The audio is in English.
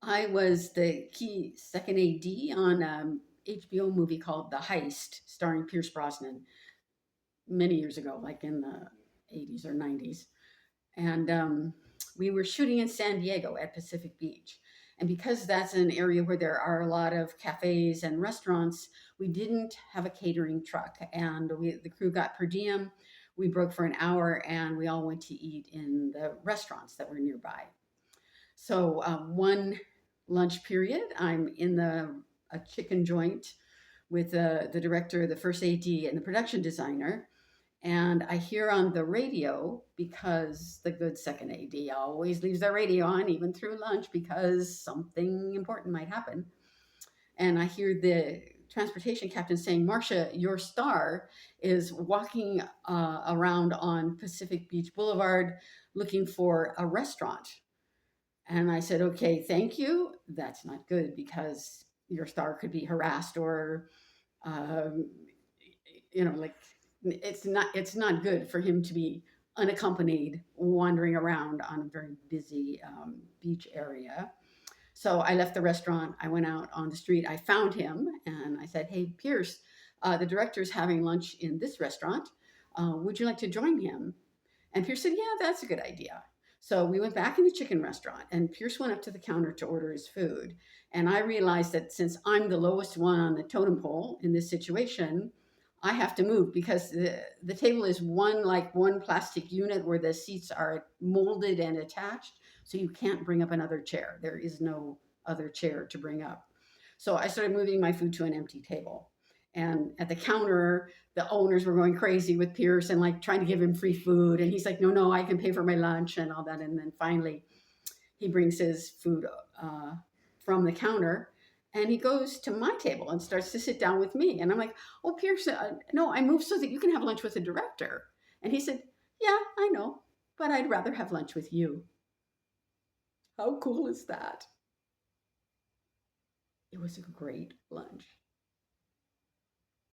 I was the key second AD on HBO movie called The Heist, starring Pierce Brosnan many years ago, like in the 80s or 90s. And we were shooting in San Diego at Pacific Beach. And because that's an area where there are a lot of cafes and restaurants, we didn't have a catering truck. And the crew got per diem. We broke for an hour and we all went to eat in the restaurants that were nearby. So one lunch period, I'm in a chicken joint with the director, the first AD, and the production designer. And I hear on the radio, because the good second AD always leaves their radio on, even through lunch, because something important might happen. And I hear the transportation captain saying, Marcia, your star is walking around on Pacific Beach Boulevard looking for a restaurant. And I said, okay, thank you. That's not good because your star could be harassed or, um, like it's not good for him to be unaccompanied wandering around on a very busy beach area. So I left the restaurant. I went out on the street. I found him and I said, hey, Pierce, the director's having lunch in this restaurant. Would you like to join him? And Pierce said, yeah, that's a good idea. So we went back in the chicken restaurant, and Pierce went up to the counter to order his food. And I realized that since I'm the lowest one on the totem pole in this situation, I have to move because the table is one plastic unit where the seats are molded and attached. So you can't bring up another chair. There is no other chair to bring up. So I started moving my food to an empty table. And at the counter, the owners were going crazy with Pierce and like trying to give him free food. And he's like, no, no, I can pay for my lunch and all that. And then finally, he brings his food from the counter and he goes to my table and starts to sit down with me. And I'm like, oh, Pierce, no, I moved so that you can have lunch with the director. And he said, yeah, I know, but I'd rather have lunch with you. How cool is that? It was a great lunch.